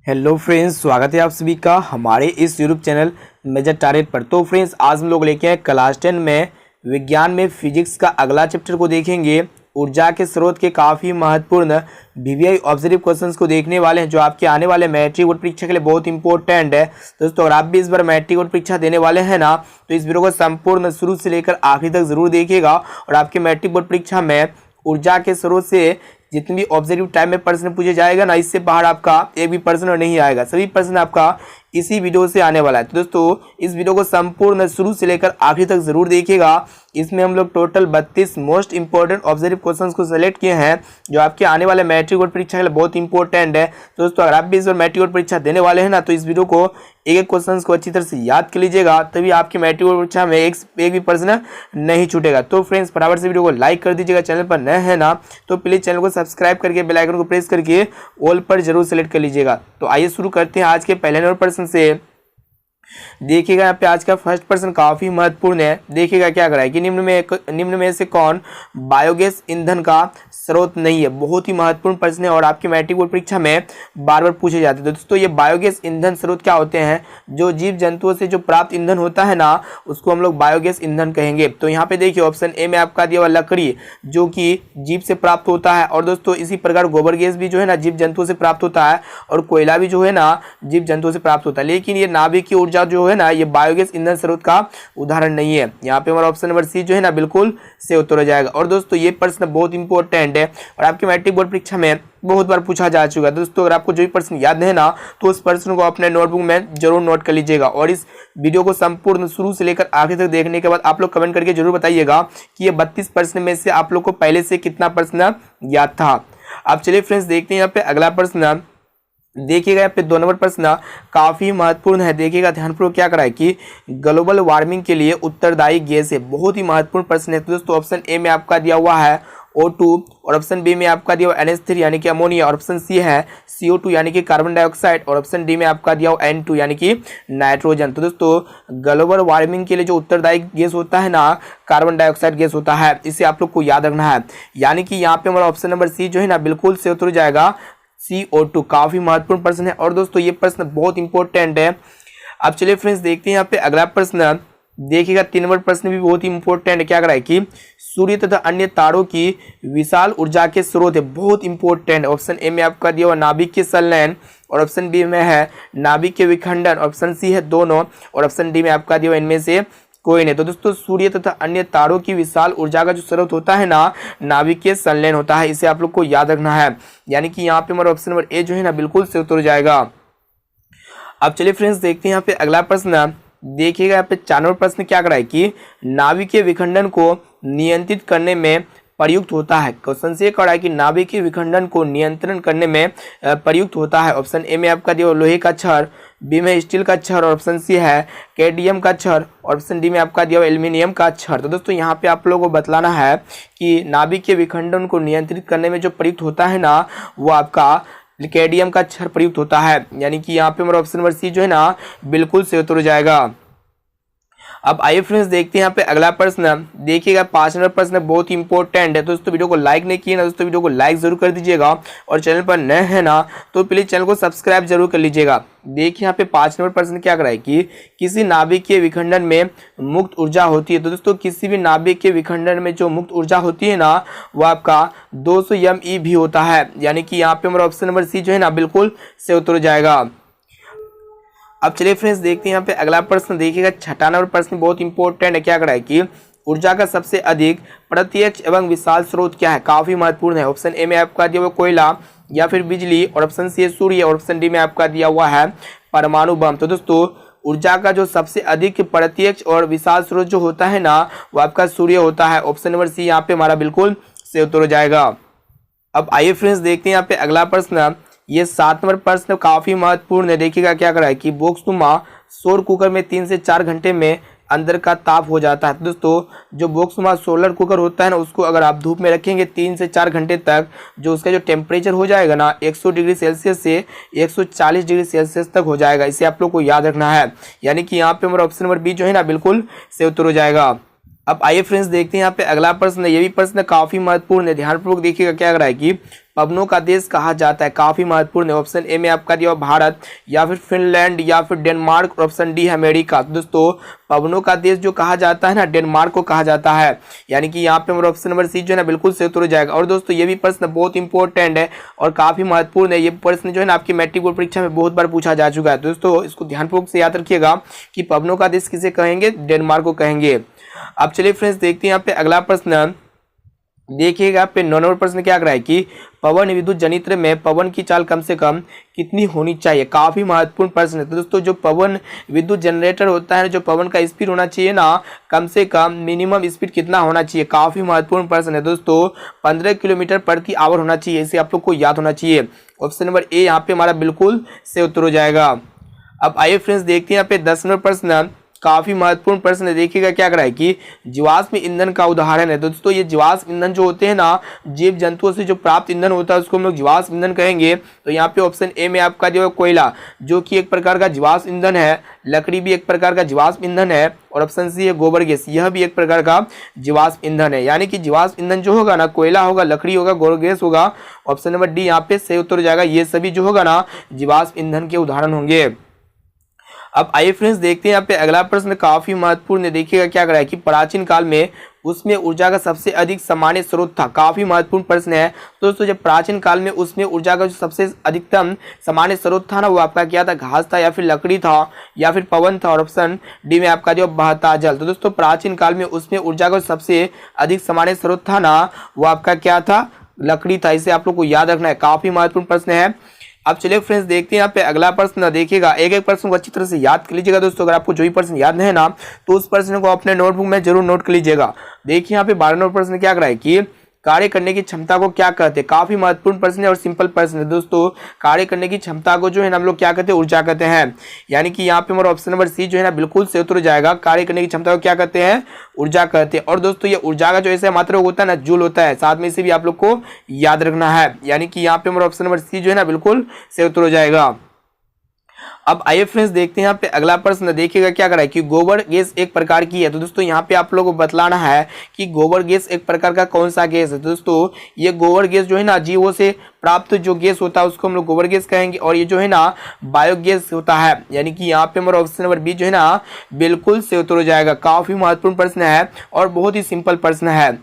Hello friends, स्वागत है आप सभी का हमारे इस यूट्यूब चैनल मेजर टारगेट पर। तो फ्रेंड्स, आज हम लोग लेके आए क्लास 10 में विज्ञान में फिजिक्स का अगला चैप्टर को देखेंगे। ऊर्जा के स्रोत के काफ़ी महत्वपूर्ण वीवीआई ऑब्जर्व क्वेश्चंस को देखने वाले हैं, जो आपके आने वाले मैट्रिक बोर्ड परीक्षा के लिए बहुत इंपॉर्टेंट है। दोस्तों, अगर आप भी इस बार मैट्रिक बोर्ड परीक्षा देने वाले हैं ना, तो इस वीडियो को संपूर्ण शुरू से लेकर आखिर तक जरूर देखिएगा। और आपके मैट्रिक बोर्ड परीक्षा में ऊर्जा के स्रोत से जितनी भी ऑब्जेक्टिव टाइम में प्रश्न पूछे जाएगा ना, इससे बाहर आपका एक भी प्रश्न नहीं आएगा। सभी प्रश्न आपका इसी वीडियो से आने वाला है। तो दोस्तों, इस वीडियो को संपूर्ण शुरू से लेकर आखिर तक जरूर देखिएगा। इसमें हम लोग total 32 most important observe questions को सेलेक्ट किए हैं, जो आपके आने वाले मैट्रिक बोर्ड परीक्षा के लिए बहुत इंपॉर्टेंट है। तो दोस्तों, अगर आप भी इस बार मैट्रिक बोर्ड परीक्षा देने वाले हैं ना, तो इस वीडियो को एक एक क्वेश्चन को अच्छी तरह से याद कर लीजिएगा, तभी आपकी मैट्रिक बोर्ड परीक्षा में एक भी प्रश्न नहीं छूटेगा। तो फ्रेंड्स, फटाफट से वीडियो को लाइक कर दीजिएगा। चैनल पर नए हैं ना, तो प्लीज चैनल को सब्सक्राइब करके बेल आइकन को प्रेस करके ऑल पर जरूर सेलेक्ट कर लीजिएगा। तो आइए शुरू करते हैं आज के पहले नंबर प्रश्न से। देखिएगा, यहाँ पे आज का फर्स्ट प्रश्न काफी महत्वपूर्ण है। देखिएगा क्या करा है कि निम्न में से कौन बायोगैस ईंधन का स्रोत नहीं है। बहुत ही महत्वपूर्ण प्रश्न है और आपकी मैट्रिक बोर्ड परीक्षा में बार बार पूछे जाते हैं। दोस्तों, ये बायोगैस ईंधन स्रोत क्या होते हैं? जो जीव जंतुओं से जो प्राप्त ईंधन होता है ना, उसको हम लोग बायोगैस ईंधन कहेंगे। तो यहाँ पे देखिए, ऑप्शन ए में आपका दिया हुआ लकड़ी, जो कि जीव से प्राप्त होता है। और दोस्तों, इसी प्रकार गोबर गैस भी जो है ना, जीव जंतुओं से प्राप्त होता है, और कोयला भी जो है ना, जीव जंतुओं से प्राप्त होता है। लेकिन ये नाभिक की ऊर्जा जो है ना, ये बायोगैस ईंधन स्रोत का उदाहरण नहीं है। यहाँ पे हमारा ऑप्शन नंबर सी जो है ना, बिल्कुल से उत्तर हो जाएगा। और दोस्तों, ये प्रश्न बहुत इंपॉर्टेंट है और आपके मैट्रिक बोर्ड परीक्षा में बहुत बार पूछा जा चुका है। दोस्तों, अगर आपको जो भी प्रश्न याद है ना, तो उस प्रश्न को अपने नोटबुक में जरूर नोट कर लीजिएगा। और इस वीडियो को संपूर्ण शुरू से लेकर आखिर तक देखने के बाद आप लोग कमेंट करके जरूर बताइएगा कि ये 32 प्रश्न में से आप लोग को पहले से कितना प्रश्न याद था। अब चलिए फ्रेंड्स, देखते हैं यहाँ पे अगला प्रश्न। देखिएगा, यहाँ पे 2 नंबर प्रश्न काफी महत्वपूर्ण है। देखिएगा ध्यानपूर्वक क्या करा है कि ग्लोबल वार्मिंग के लिए उत्तरदायी गैस है। बहुत ही महत्वपूर्ण प्रश्न है। तो दोस्तों, ऑप्शन ए में आपका दिया हुआ है O2, और ऑप्शन बी में आपका दिया हुआ NH3 यानी कि अमोनिया, और ऑप्शन सी है CO2 यानी कि कार्बन डाइऑक्साइड, और ऑप्शन डी में आपका दिया हुआ N2 यानी कि नाइट्रोजन। तो दोस्तों, ग्लोबल वार्मिंग के लिए जो उत्तरदायी गैस होता है ना, कार्बन डाइऑक्साइड गैस होता है। इसे आप लोग को याद रखना है। यानी कि यहाँ पे हमारा ऑप्शन नंबर सी जो है ना, बिल्कुल से उत्तर हो जाएगा CO2। काफी महत्वपूर्ण प्रश्न है और दोस्तों, ये प्रश्न बहुत इंपॉर्टेंट है। अब चलिए फ्रेंड्स, देखते हैं यहाँ पे अगला प्रश्न। देखिएगा, 3 नंबर प्रश्न भी बहुत ही इंपॉर्टेंट है। क्या करा है कि सूर्य तथा अन्य तारों की विशाल ऊर्जा के स्रोत है। बहुत इंपॉर्टेंट। ऑप्शन ए में आपका दिया हुआ नाभिक के संलयन, और ऑप्शन बी में है नाभिक के विखंडन, ऑप्शन सी है दोनों, और ऑप्शन डी में आपका दिया हुआ इनमें से कोई नहीं। तो दोस्तों, सूर्य तथा अन्य तारों की विशाल ऊर्जा का जो स्रोत होता है ना, नाभिक के संलयन होता है। इसे आप लोग को याद रखना है। यानी कि यहाँ पे हमारा ऑप्शन नंबर ए जो है ना, बिल्कुल से उत्तर हो जाएगा। अब चलिए फ्रेंड्स, देखते हैं यहाँ पे अगला प्रश्न। देखिएगा, यहाँ पे 4 नंबर प्रश्न क्या करा है कि नाभिक के विखंडन को नियंत्रित करने में प्रयुक्त होता है। क्वेश्चन से करा है कि नाभिक के विखंडन को नियंत्रण करने में प्रयुक्त होता है। ऑप्शन ए में आपका दिया लोहे का छड़, बी में स्टील का छड़, और ऑप्शन सी है कैडमियम का छड़, और ऑप्शन डी में आपका दिया एल्यूमिनियम का छड़। तो दोस्तों, यहाँ पे आप लोगों को बतलाना है कि नाभिक के विखंडन को नियंत्रित करने में जो प्रयुक्त होता है ना, वो आपका कैडमियम का छड़ प्रयुक्त होता है। यानी कि यहाँ पे हमारा ऑप्शन नंबर सी जो है ना, बिल्कुल से उत्तर हो जाएगा। अब आइए फ्रेंड्स, देखते हैं यहाँ पे अगला प्रश्न। देखिएगा, 5 नंबर प्रश्न बहुत ही इंपॉर्टेंट है। दोस्तों, वीडियो को लाइक नहीं किए ना, दोस्तों वीडियो को लाइक जरूर कर दीजिएगा, और चैनल पर नए हैं ना, तो प्लीज चैनल को सब्सक्राइब जरूर कर लीजिएगा। देखिए, यहाँ पे 5 नंबर प्रश्न क्या कराए कि किसी नाभिक के विखंडन में मुक्त ऊर्जा होती है। तो दोस्तों, किसी भी नाभिक के विखंडन में जो मुक्त ऊर्जा होती है ना, वो आपका 200 MeV भी होता है। यानी कि यहाँ पे हमारा ऑप्शन नंबर सी जो है ना, बिल्कुल से उत्तर हो जाएगा। अब चलिए फ्रेंड्स, देखते हैं यहाँ पे अगला प्रश्न। देखिएगा, 6 नंबर प्रश्न बहुत इंपॉर्टेंट है। क्या करा है कि ऊर्जा का सबसे अधिक प्रत्यक्ष एवं विशाल स्रोत क्या है? काफी महत्वपूर्ण है। ऑप्शन ए में आपका दिया हुआ कोयला या फिर बिजली, और ऑप्शन सी है सूर्य, और ऑप्शन डी में आपका दिया हुआ है परमाणु बम। तो दोस्तों, ऊर्जा का जो सबसे अधिक प्रत्यक्ष और विशाल स्रोत जो होता है ना, वो आपका सूर्य होता है। ऑप्शन नंबर सी यहाँ पे हमारा बिल्कुल से उत्तर हो जाएगा। अब आइए फ्रेंड्स, देखते हैं यहाँ पे अगला प्रश्न। ये 7 नंबर प्रश्न काफी महत्वपूर्ण है। देखिएगा क्या करा है कि बोक्सनुमा सौर कुकर में 3 से 4 घंटे में अंदर का ताप हो जाता है। तो दोस्तों, जो बोक्सनुमा सोलर कुकर होता है ना, उसको अगर आप धूप में रखेंगे 3 से 4 घंटे तक, जो उसका जो टेम्परेचर हो जाएगा ना, 100 डिग्री सेल्सियस से 140 डिग्री सेल्सियस तक हो जाएगा। इसे आप लोग को याद रखना है। यानी कि यहाँ पे हमारा ऑप्शन नंबर बी जो है ना, बिल्कुल से उत्तर हो जाएगा। अब आइए फ्रेंड्स, देखते हैं यहाँ पे अगला प्रश्न। ये भी प्रश्न काफी महत्वपूर्ण है। ध्यानपूर्वक देखिएगा क्या कर रहा है कि पवनों का देश कहा जाता है? काफी महत्वपूर्ण है। ऑप्शन ए में आपका दिया भारत, या फिर फिनलैंड, या फिर डेनमार्क, और ऑप्शन डी है अमेरिका। तो दोस्तों पवनों का देश जो कहा जाता है ना, डेनमार्क को कहा जाता है, यानी कि यहाँ पे हमारा ऑप्शन नंबर सी जो है ना बिल्कुल सही उत्तर हो जाएगा। और दोस्तों ये भी प्रश्न बहुत इंपॉर्टेंट है और काफी महत्वपूर्ण है। ये प्रश्न जो है ना आपकी मैट्रिक बोर्ड परीक्षा में बहुत बार पूछा जा चुका है। दोस्तों इसको ध्यानपूर्वक से याद रखिएगा कि पवनों का देश किसे कहेंगे? डेनमार्क को कहेंगे। अब चलिए फ्रेंड्स देखते हैं यहाँ पे अगला प्रश्न। देखिएगा यहाँ पे 9 नंबर प्रश्न क्या कर रहा है कि पवन विद्युत जनित्र में पवन की चाल कम से कम कितनी होनी चाहिए? काफी महत्वपूर्ण प्रश्न है। तो दोस्तों जो पवन विद्युत जनरेटर होता है, जो पवन का स्पीड होना चाहिए ना, कम से कम मिनिमम स्पीड कितना होना चाहिए? काफी महत्वपूर्ण प्रश्न है दोस्तों। 15 किलोमीटर प्रति आवर होना चाहिए, इसे आप लोग को याद होना चाहिए। ऑप्शन नंबर ए यहाँ पे हमारा बिल्कुल से उत्तर हो जाएगा। अब आइए फ्रेंड्स देखते हैं यहाँ पे 10 नंबर प्रश्न। काफी महत्वपूर्ण प्रश्न है। देखिएगा क्या कर रहा है कि जीवाश्म ईंधन का उदाहरण है। दोस्तों ये जीवाश्म ईंधन जो होते हैं ना, जीव जंतुओं से जो प्राप्त ईंधन होता है उसको हम लोग जीवाश्म ईंधन कहेंगे। तो यहाँ पे ऑप्शन ए में आपका जो है कोयला, जो कि एक प्रकार का जीवाश्म ईंधन है। लकड़ी भी एक प्रकार का जीवाश्म ईंधन है। और ऑप्शन सी है गोबर गैस, यह भी एक प्रकार का जीवाश्म ईंधन है। यानी कि जीवाश्म ईंधन जो होगा ना, कोयला होगा, लकड़ी होगा, गोबर गैस होगा। ऑप्शन नंबर डी यहाँ पे सही उत्तर हो जाएगा। ये सभी जो होगा ना जीवाश्म ईंधन के उदाहरण होंगे। अब आइए फ्रेंड्स देखते हैं यहाँ पे अगला प्रश्न। काफी महत्वपूर्ण है। देखिएगा क्या कर रहा है कि प्राचीन काल में उसमें ऊर्जा का सबसे अधिक सामान्य स्रोत था? काफी महत्वपूर्ण प्रश्न है दोस्तों। जब प्राचीन काल में उसमें ऊर्जा का जो सबसे अधिकतम सामान्य स्रोत था ना, वो आपका क्या था? घास था, या फिर लकड़ी था, या फिर पवन था। और ऑप्शन डी में आपका जो बहता जल। तो दोस्तों प्राचीन काल में उसमें ऊर्जा का सबसे अधिक सामान्य स्रोत था ना, वो आपका क्या था? लकड़ी था। इसे आप लोग को याद रखना है। काफी महत्वपूर्ण प्रश्न है। अब चलिए फ्रेंड्स देखते हैं यहाँ पे अगला प्रश्न। देखिएगा एक एक प्रश्न को अच्छी तरह से याद कर लीजिएगा दोस्तों। अगर आपको जो भी प्रश्न याद नहीं है ना, तो उस प्रश्न को अपने नोटबुक में जरूर नोट कर लीजिएगा। देखिए यहाँ पे 12 नंबर प्रश्न क्या कर रहा है कि कार्य करने की क्षमता को क्या कहते हैं? काफी महत्वपूर्ण प्रश्न है और सिंपल प्रश्न है दोस्तों। कार्य करने की क्षमता को जो है ना हम लोग क्या कहते हैं? ऊर्जा कहते हैं। यानी कि यहाँ पे हमारा ऑप्शन नंबर सी जो है ना बिल्कुल सही उत्तर हो जाएगा। कार्य करने की क्षमता को क्या कहते हैं? ऊर्जा कहते हैं। और दोस्तों ये ऊर्जा का जो ऐसा मात्रा होता है ना, जूल होता है। साथ में इसे भी आप लोग को याद रखना है। यानी कि यहाँ पे हमारा ऑप्शन नंबर सी जो है ना बिल्कुल सही उत्तर हो जाएगा। अब आइए फ्रेंड्स देखते हैं यहाँ पे अगला प्रश्न। देखिएगा क्या कर रहा है कि गोबर गैस एक प्रकार की है। तो दोस्तों यहाँ पे आप लोगों को बतलाना है कि गोबर गैस एक प्रकार का कौन सा गैस है। तो दोस्तों ये गोबर गैस जो है ना, जीवों से प्राप्त जो गैस होता है उसको हम लोग गोबर गैस कहेंगे। और ये जो है ना बायोगैस होता है। यानी कि यहाँ पे हमारा ऑप्शन नंबर बी जो है ना बिल्कुल सही उत्तर हो जाएगा। काफी महत्वपूर्ण प्रश्न है और बहुत ही सिंपल प्रश्न है।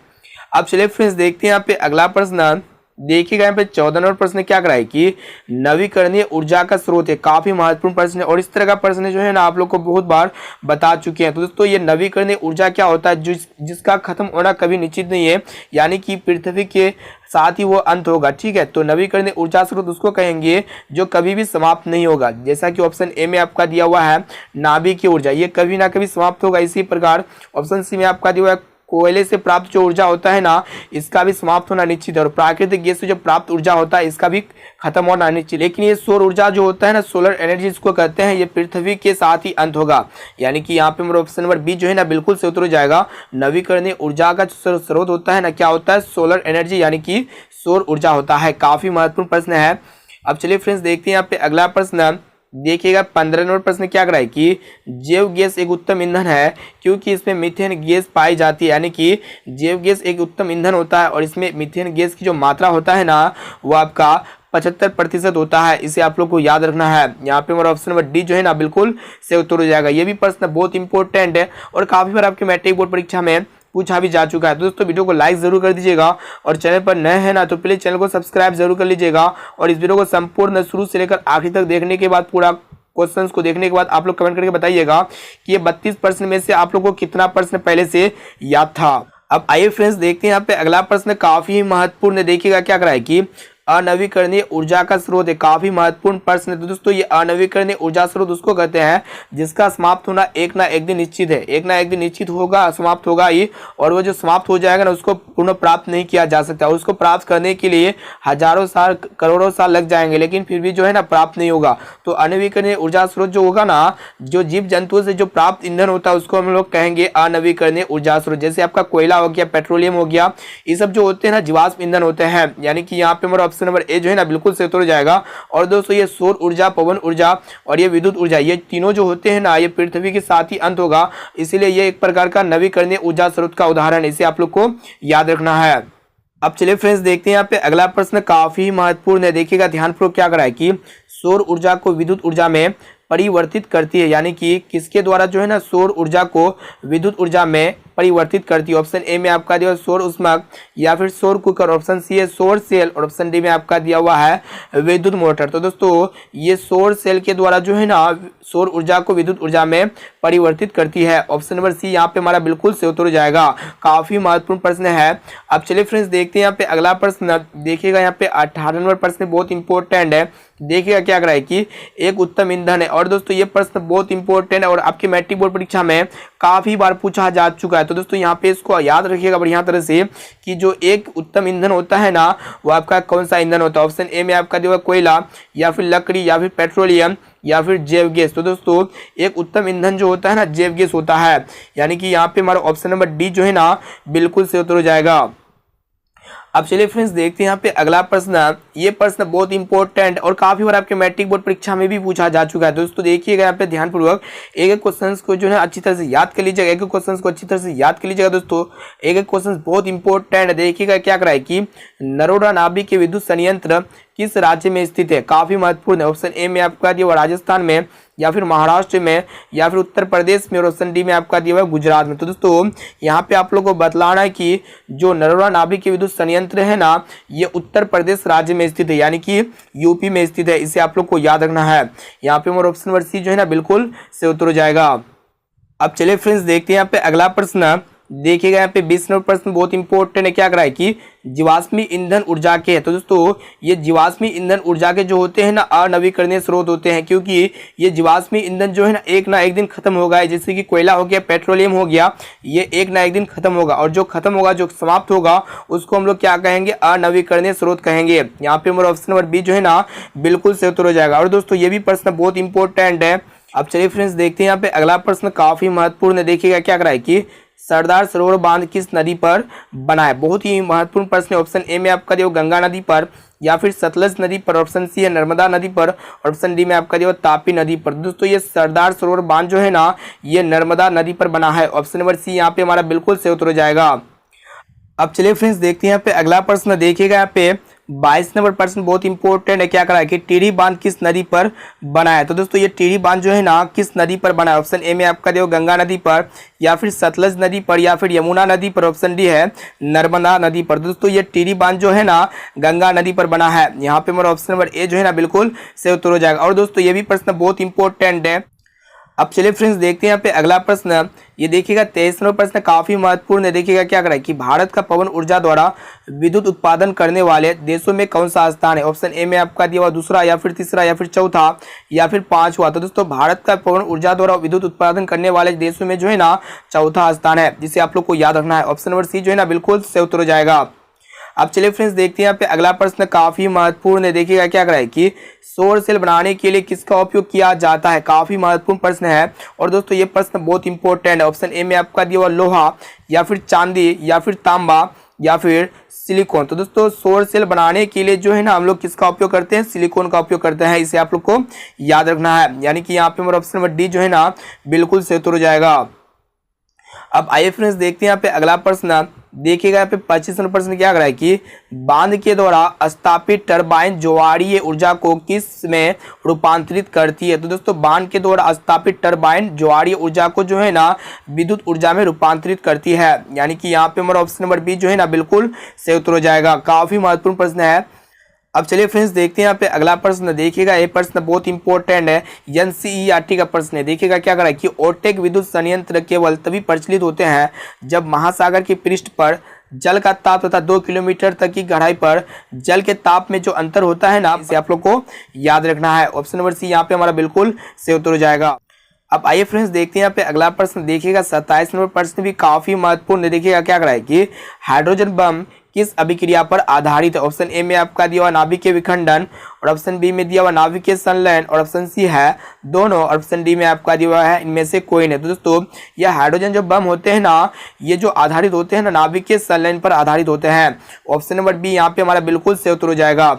अब चलिए फ्रेंड्स देखते हैं यहाँ पे अगला प्रश्न। देखिएगा यहाँ पे 14 नंबर प्रश्न क्या कराए कि नवीकरणीय ऊर्जा का स्रोत है। काफी महत्वपूर्ण प्रश्न है और इस तरह का प्रश्न जो है ना आप लोग को बहुत बार बता चुके हैं। तो दोस्तों ये नवीकरणीय ऊर्जा क्या होता है? जिसका खत्म होना कभी निश्चित नहीं है, यानी कि पृथ्वी के साथ ही वो अंत होगा। ठीक है, तो नवीकरणीय ऊर्जा स्रोत उसको कहेंगे जो कभी भी समाप्त नहीं होगा। जैसा कि ऑप्शन ए में आपका दिया हुआ है नाभिकीय ऊर्जा, ये कभी ना कभी समाप्त होगा। इसी प्रकार ऑप्शन सी में आपका दिया हुआ है कोयले से प्राप्त जो ऊर्जा होता है ना, इसका भी समाप्त होना निश्चित है। और प्राकृतिक गैस से जो प्राप्त ऊर्जा होता है इसका भी खत्म होना निश्चित। लेकिन ये सौर ऊर्जा जो होता है ना, सोलर एनर्जी इसको कहते हैं, ये पृथ्वी के साथ ही अंत होगा। यानी कि यहाँ पे मेरा ऑप्शन नंबर बी जो है ना बिल्कुल से उत्तर हो जाएगा। नवीकरणीय ऊर्जा का स्रोत होता है ना, क्या होता है? सोलर एनर्जी, यानी कि सौर ऊर्जा होता है। काफी महत्वपूर्ण प्रश्न है। अब चलिए फ्रेंड्स देखते हैं यहाँ पे अगला प्रश्न। देखिएगा 15 नंबर प्रश्न क्या कर रहा है कि जैव गैस एक उत्तम ईंधन है क्योंकि इसमें मीथेन गैस पाई जाती है। यानी कि जैव गैस एक उत्तम ईंधन होता है और इसमें मीथेन गैस की जो मात्रा होता है ना, वो आपका 75% होता है। इसे आप लोग को याद रखना है। यहाँ पे हमारा ऑप्शन नंबर डी जो है ना बिल्कुल से उत्तर हो जाएगा। ये भी प्रश्न बहुत इंपॉर्टेंट है और काफी बार आपके मैट्रिक बोर्ड परीक्षा में पूछा भी जा चुका है। तो दोस्तों वीडियो को लाइक जरूर कर दीजिएगा और चैनल पर नए हैं ना तो प्लीज चैनल को सब्सक्राइब जरूर कर लीजिएगा। और इस वीडियो को संपूर्ण शुरू से लेकर आखिर तक देखने के बाद, पूरा क्वेश्चंस को देखने के बाद आप लोग कमेंट करके बताइएगा कि ये 32 प्रश्न में से आप लोग को कितना प्रश्न पहले से याद था। अब आइए फ्रेंड्स देखते हैं यहाँ पे अगला प्रश्न। काफी महत्वपूर्ण है। देखिएगा क्या करा है कि अनवीकरणीय ऊर्जा का स्रोत है। काफी महत्वपूर्ण प्रश्न है। तो दोस्तों ये अनवीकरणीय ऊर्जा स्रोत उसको कहते हैं जिसका समाप्त होना एक ना एक दिन निश्चित है। एक ना एक दिन निश्चित होगा, समाप्त होगा ही। और वो जो समाप्त हो जाएगा ना उसको पुनः प्राप्त नहीं किया जा सकता। और उसको प्राप्त करने के लिए हजारों साल, करोड़ों साल लग जाएंगे, लेकिन फिर भी जो है ना प्राप्त नहीं होगा। तो अनवीकरणीय ऊर्जा स्रोत जो होगा ना, जो जीव जंतुओं से जो प्राप्त ईंधन होता है उसको हम लोग कहेंगे अनवीकरणीय ऊर्जा स्रोत। जैसे आपका कोयला हो गया, पेट्रोलियम हो गया, ये सब जो होते हैं ना जीवाश्म ईंधन होते हैं। यानी कि यहाँ पे हमारा ऑप्शन नंबर ए जो है ना बिल्कुल सही उत्तर हो जाएगा। और दोस्तों ये सौर ऊर्जा, पवन ऊर्जा और ये विद्युत ऊर्जा, ये तीनों जो होते हैं ना, ये पृथ्वी के साथ ही अंत होगा। इसीलिए ये एक प्रकार का नवीकरणीय ऊर्जा स्रोत का उदाहरण है। इसे आप लोग को याद रखना है। अब चलिए फ्रेंड्स देखते हैं यहाँ पे अगला प्रश्न काफी महत्वपूर्ण है। देखिएगा ध्यानपूर्वक क्या करा है कि सौर ऊर्जा को विद्युत ऊर्जा में परिवर्तित करती है, यानी कि किसके द्वारा जो है ना सौर ऊर्जा को विद्युत ऊर्जा में परिवर्तित करती है। ऑप्शन ए में आपका दिया सौर ऊष्मक या फिर सौर कुकर, ऑप्शन सी है सौर सेल और ऑप्शन डी में आपका दिया हुआ है विद्युत मोटर। तो दोस्तों ये सौर सेल के द्वारा जो है ना सौर ऊर्जा को विद्युत ऊर्जा में परिवर्तित करती है। ऑप्शन नंबर सी यहाँ पे हमारा बिल्कुल से उत्तर हो जाएगा। काफी महत्वपूर्ण प्रश्न है। अब चलिए फ्रेंड्स देखते हैं यहाँ पे अगला प्रश्न। देखिएगा यहाँ पे 18 नंबर प्रश्न बहुत इंपॉर्टेंट है। देखिएगा क्या करा है कि एक उत्तम ईंधन है, और दोस्तों ये प्रश्न बहुत इंपॉर्टेंट है और आपके मैट्रिक बोर्ड परीक्षा में काफी बार पूछा जा चुका है। तो दोस्तों यहाँ पे इसको याद रखिएगा बढ़िया तरह से कि जो एक उत्तम ईंधन होता है ना वो आपका कौन सा ईंधन होता है। ऑप्शन ए में आपका दिया कोयला या फिर लकड़ी या फिर पेट्रोलियम या फिर जैव गैस। तो दोस्तों एक उत्तम ईंधन जो होता है ना जैव गैस होता है, यानी कि यहाँ पे हमारा ऑप्शन नंबर डी जो है ना बिल्कुल से उत्तर हो जाएगा। अब चलिए फ्रेंड्स देखते हैं यहाँ पे अगला प्रश्न। ये प्रश्न बहुत इंपॉर्टेंट और काफी बार आपके मैट्रिक बोर्ड परीक्षा में भी पूछा जा चुका है। दोस्तों देखिएगा यहाँ पे ध्यानपूर्वक एक एक क्वेश्चन को जो है अच्छी तरह से याद कर लीजिएगा। एक एक क्वेश्चन को अच्छी तरह से याद कर लीजिएगा दोस्तों, एक एक क्वेश्चन बहुत इंपॉर्टेंट है। देखिएगा क्या करा है कि नरोडा नाभिक के विद्युत संयंत्र किस राज्य में स्थित है। काफी महत्वपूर्ण है। ऑप्शन ए में आपका दिया हुआ राजस्थान में या फिर महाराष्ट्र में या फिर उत्तर प्रदेश में और ऑप्शन डी में आपका दिया हुआ गुजरात में। तो दोस्तों यहाँ पे आप लोगों को बतलाना है कि जो नरोडा नाभिक के विद्युत संयंत्र है ना ये उत्तर प्रदेश राज्य में स्थित है, यानी कि यूपी में स्थित है। इसे आप लोग को याद रखना है। यहाँ पे हमारा ऑप्शन नंबर सी जो है ना बिल्कुल से उत्तर हो जाएगा। अब चलिए फ्रेंड्स देखते हैं यहाँ पे अगला प्रश्न। देखिएगा यहाँ पे 20 नंबर प्रश्न बहुत इंपॉर्टेंट है। क्या करा है कि जीवाश्मी ईंधन ऊर्जा के है। तो दोस्तों ये जीवाश्मी ईंधन ऊर्जा के जो होते हैं ना अनवीकरणीय स्रोत होते हैं, क्योंकि ये जीवाश्मी ईंधन जो है ना एक दिन खत्म होगा। जैसे कि कोयला हो गया, पेट्रोलियम हो गया, ये एक दिन खत्म होगा और जो खत्म होगा जो समाप्त होगा उसको हम लोग क्या कहेंगे अनवीकरणीय स्रोत कहेंगे। यहाँ पे हमारा ऑप्शन नंबर बी जो है ना बिल्कुल से उत्तर हो जाएगा। और दोस्तों ये भी प्रश्न बहुत इंपॉर्टेंट है। अब चलिए फ्रेंड्स देखते हैं यहाँ पे अगला प्रश्न काफी महत्वपूर्ण है। देखिएगा क्या करा है कि सरदार सरोवर बांध किस नदी पर बना है। बहुत ही महत्वपूर्ण प्रश्न है। ऑप्शन ए में आपका दिया गंगा नदी पर या फिर सतलज नदी पर, ऑप्शन सी है नर्मदा नदी पर और ऑप्शन डी में आपका दिया तापी नदी पर। दोस्तों ये सरदार सरोवर बांध जो है ना ये नर्मदा नदी पर बना है। ऑप्शन नंबर सी यहाँ पे हमारा बिल्कुल से उत्तर हो जाएगा। अब चलिए फ्रेंड्स देखते हैं यहाँ पे अगला प्रश्न। देखिएगा यहाँ पे 22 नंबर प्रश्न बहुत इंपॉर्टेंट है। क्या करा है कि टिहरी बांध किस नदी पर बना है। तो दोस्तों ये टिहरी बांध जो है ना किस नदी पर बना है। ऑप्शन ए में आपका देखो गंगा नदी पर या फिर सतलज नदी पर या फिर यमुना नदी पर, ऑप्शन डी है नर्मदा नदी पर। दोस्तों ये टिहरी बांध जो है ना गंगा नदी पर बना है। यहाँ पे हमारा ऑप्शन नंबर ए जो है ना बिल्कुल से उत्तर हो जाएगा। और दोस्तों ये भी प्रश्न बहुत इंपॉर्टेंट है। अब चलिए फ्रेंड्स देखते हैं यहाँ पे अगला प्रश्न। ये देखिएगा 23 नंबर प्रश्न काफी महत्वपूर्ण है। देखिएगा क्या करा है कि भारत का पवन ऊर्जा द्वारा विद्युत उत्पादन करने वाले देशों में कौन सा स्थान है। ऑप्शन ए में आपका दिया हुआ दूसरा या फिर तीसरा या फिर चौथा या फिर पांचवा। तो दोस्तों भारत का पवन ऊर्जा द्वारा विद्युत उत्पादन करने वाले देशों में जो है ना चौथा स्थान है, जिसे आप लोग को याद रखना है। ऑप्शन नंबर सी जो है ना बिल्कुल से उत्तर हो जाएगा। अब चलिए फ्रेंड्स देखते हैं यहाँ पे अगला प्रश्न काफी महत्वपूर्ण है। देखिएगा क्या करा है कि सौर सेल बनाने के लिए किसका उपयोग किया जाता है। काफी महत्वपूर्ण प्रश्न है और दोस्तों ये प्रश्न बहुत इंपॉर्टेंट है। ऑप्शन ए में आपका दिया हुआ लोहा या फिर चांदी या फिर तांबा या फिर सिलिकॉन। तो दोस्तों सौर सेल बनाने के लिए जो है ना हम लोग किसका उपयोग करते हैं, सिलिकॉन का उपयोग करते हैं। इसे आप लोग को याद रखना है। यानी कि यहाँ पे हमारा ऑप्शन नंबर डी जो है ना बिल्कुल से उत्तर हो जाएगा। अब आइए फ्रेंड्स देखते हैं यहाँ पे अगला प्रश्न। देखिएगा यहाँ पे 25 नंबर प्रश्न क्या कर रहा है कि बांध के द्वारा स्थापित टरबाइन ज्वारीय ऊर्जा को किस में रूपांतरित करती है। तो दोस्तों बांध के द्वारा स्थापित टरबाइन ज्वारीय ऊर्जा को जो है ना विद्युत ऊर्जा में रूपांतरित करती है। यानी कि यहाँ पे हमारा ऑप्शन नंबर बी जो है ना बिल्कुल सही उत्तर हो जाएगा। काफी महत्वपूर्ण प्रश्न है। अब चलिए फ्रेंड्स देखते हैं यहाँ पे अगला प्रश्न। देखिएगा ये प्रश्न बहुत इंपॉर्टेंट है। एनसीईआरटी का प्रश्न है। देखिएगा क्या करा है कि ओटेक विद्युत संयंत्र केवल तभी प्रचलित होते हैं जब महासागर के पृष्ठ पर जल का ताप तथा 2 किलोमीटर तक की गहराई पर जल के ताप में जो अंतर होता है ना, इसे आप लोग को याद रखना है। ऑप्शन नंबर सी यहाँ पे हमारा बिल्कुल सही उत्तर हो जाएगा। अब आइए फ्रेंड्स देखते हैं यहाँ पे अगला प्रश्न। देखिएगा 27 नंबर प्रश्न भी काफी महत्वपूर्ण है। देखिएगा क्या करा है कि हाइड्रोजन बम किस अभिक्रिया पर आधारित है। ऑप्शन ए में आपका दिया हुआ नाभिकीय विखंडन और ऑप्शन बी में दिया हुआ नाभिकीय संलयन और ऑप्शन सी है दोनों और ऑप्शन डी में आपका दिया हुआ है इनमें से कोई नहीं। तो दोस्तों यह हाइड्रोजन जो बम होते हैं ना ये जो आधारित होते हैं ना नाभिकीय संलयन पर आधारित होते हैं। ऑप्शन नंबर बी यहाँ पे हमारा बिल्कुल सही उत्तर हो जाएगा।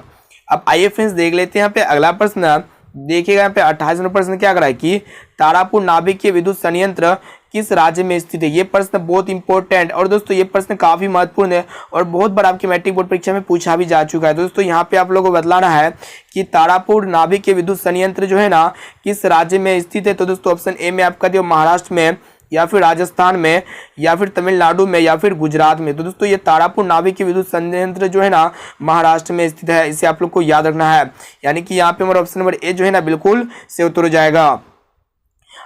अब आइए फ्रेंड्स देख लेते हैं यहाँ पे अगला प्रश्न। देखिएगा यहाँ पे 28 नंबर प्रश्न क्या करा है कि तारापुर नाभिकीय विद्युत संयंत्र किस राज्य में स्थित है। ये प्रश्न बहुत इंपॉर्टेंट और दोस्तों ये प्रश्न काफी महत्वपूर्ण है और बहुत बार आपकी मैट्रिक बोर्ड परीक्षा में पूछा भी जा चुका है। दोस्तों यहाँ पे आप लोगों को बतलाना है कि तारापुर नाभिकीय विद्युत संयंत्र जो है ना किस राज्य में स्थित है। तो दोस्तों ऑप्शन ए में आपका दिया महाराष्ट्र में, या फिर राजस्थान में, या फिर तमिलनाडु में, या फिर गुजरात में। तो दोस्तों ये तारापुर नाभिकीय विद्युत संयंत्र जो है ना महाराष्ट्र में स्थित है। इसे आप लोग को याद रखना है, यानी कि यहाँ पे हमारा ऑप्शन नंबर ए जो है ना बिल्कुल से उत्तर हो जाएगा।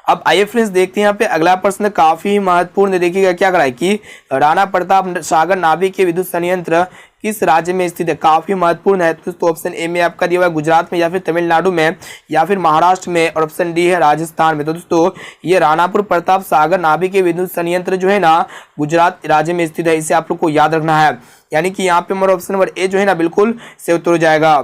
अब आइए फ्रेंड्स देखते हैं यहाँ पे अगला प्रश्न काफी महत्वपूर्ण। देखिएगा क्या करा है कि राणा प्रताप सागर नाभिकीय विद्युत संयंत्र किस राज्य में स्थित है। काफी महत्वपूर्ण है। तो ऑप्शन ए में आपका दिया हुआ है गुजरात में, या फिर तमिलनाडु में, या फिर महाराष्ट्र में, और ऑप्शन डी है राजस्थान में। तो दोस्तों ये राणापुर प्रताप सागर नाभिकीय विद्युत संयंत्र जो है ना गुजरात राज्य में स्थित है। इसे आप लोग को याद रखना है, यानी कि यहाँ पे हमारा ऑप्शन नंबर ए जो है ना बिल्कुल से उत्तर हो जाएगा।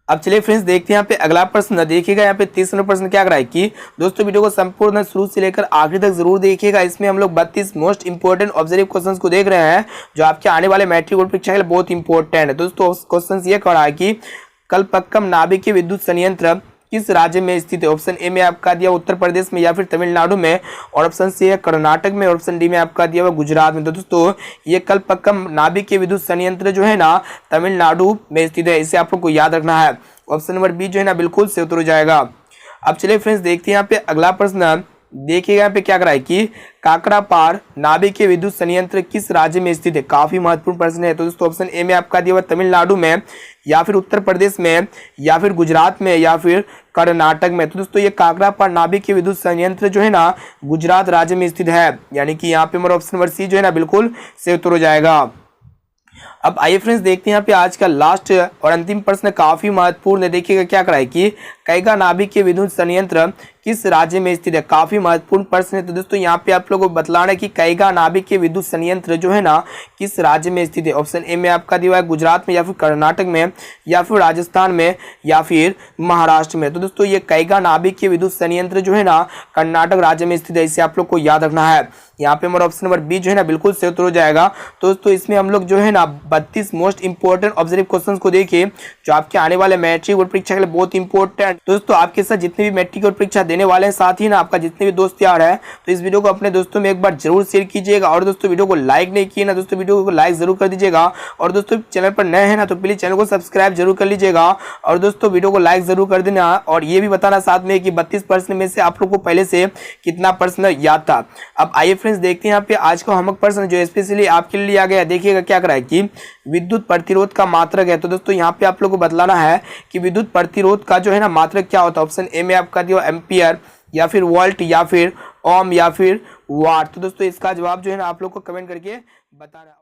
अब चलिए फ्रेंड्स देखते हैं यहाँ पे अगला प्रश्न। देखिएगा यहाँ पे 30 नंबर प्रश्न क्या कराए कि दोस्तों वीडियो को संपूर्ण शुरू से लेकर आखिरी तक जरूर देखिएगा। इसमें हम लोग 32 मोस्ट इंपोर्टेंट ऑब्जर्व क्वेश्चंस को देख रहे हैं जो आपके आने वाले मैट्रिक बोर्ड परीक्षा के लिए बहुत इंपॉर्टेंट है। दोस्तों क्वेश्चन ये कह रहा है कि कल्पक्कम नाभिकीय विद्युत संयंत्र किस राज्य में स्थित है। ऑप्शन ए में आपका दिया उत्तर प्रदेश में, या फिर तमिलनाडु में, और ऑप्शन सी है कर्नाटक में, और ऑप्शन डी में आपका दिया हुआ गुजरात में। तो दोस्तों ये कल्पक्कम नाभिकीय विद्युत संयंत्र जो है ना तमिलनाडु में स्थित है। इसे आप लोग को याद रखना है। ऑप्शन नंबर बी जो है ना बिल्कुल से उत्तर हो जाएगा। अब चलिए फ्रेंड्स देखते हैं यहाँ पे अगला प्रश्न। देखिएगा यहाँ पे क्या करा है कि काकरापार नाभिकीय विद्युत संयंत्र किस राज्य में स्थित है। काफी महत्वपूर्ण प्रश्न है। तो दोस्तों ऑप्शन ए में आपका दिया हुआ तमिलनाडु में, या फिर उत्तर प्रदेश में, या फिर गुजरात में, या फिर कर्नाटक में। तो दोस्तों ये काकरापार नाभिकीय विद्युत संयंत्र जो है ना गुजरात राज्य में स्थित है, यानी कि यहाँ पे हमारा ऑप्शन नंबर सी जो है ना बिल्कुल से उत्तर हो जाएगा। अब आइए फ्रेंड्स देखते हैं यहाँ पे आज का लास्ट और अंतिम प्रश्न काफी महत्वपूर्ण है। देखिएगा क्या करा है कि कैगा नाभिकीय विद्युत संयंत्र किस राज्य में स्थित है। काफी महत्वपूर्ण प्रश्न है। तो दोस्तों यहाँ पे आप लोगों को बतलाना है कि कैगा नाभिकीय विद्युत संयंत्र जो है ना किस राज्य में स्थित है। ऑप्शन ए में आपका दिया है गुजरात में, या फिर कर्नाटक में, या फिर राजस्थान में, या फिर महाराष्ट्र में। तो दोस्तों ये कैगा नाभिकीय विद्युत संयंत्र जो है ना कर्नाटक राज्य में स्थित है। इसे आप लोग को याद रखना है। यहाँ पे हमारा ऑप्शन नंबर बी जो है ना बिल्कुल से उत्तर हो जाएगा। तो दोस्तों इसमें हम लोग जो है ना 32 मोस्ट इंपोर्टेंट ऑब्जर्व क्वेश्चंस को देखिए जो आपके आने वाले मैट्रिक बोर्ड परीक्षा के लिए बहुत इंपॉर्टेंट। दोस्तों आपके साथ जितने भी मैट्रिक बोर्ड परीक्षा देने वाले हैं, साथ ही ना आपका जितने भी दोस्त यार है, तो इस वीडियो को अपने दोस्तों में एक बार जरूर शेयर कीजिएगा। और दोस्तों वीडियो को लाइक नहीं किए ना दोस्तों, वीडियो को लाइक जरूर कर दीजिएगा। और दोस्तों चैनल पर नए हैं ना तो प्लीज चैनल को सब्सक्राइब जरूर कर लीजिएगा। और दोस्तों वीडियो को लाइक जरूर कर देना, और ये भी बताना साथ में कि 32 प्रश्न में से आप लोग को पहले से कितना प्रश्न याद था। अब आइए फ्रेंड्स देखते हैं यहाँ पे आज का होमवर्क प्रश्न जो स्पेशली आपके लिए लिया गया। देखिएगा क्या करा है कि विद्युत प्रतिरोध का मात्रक है। तो दोस्तों यहाँ पे आप लोग को बतलाना है कि विद्युत प्रतिरोध का जो है ना मात्रक क्या होता है। ऑप्शन ए में आपका दिया एम्पियर, या फिर वोल्ट, या फिर ओम, या फिर वाट। तो दोस्तों इसका जवाब जो है ना आप लोग को कमेंट करके बताना।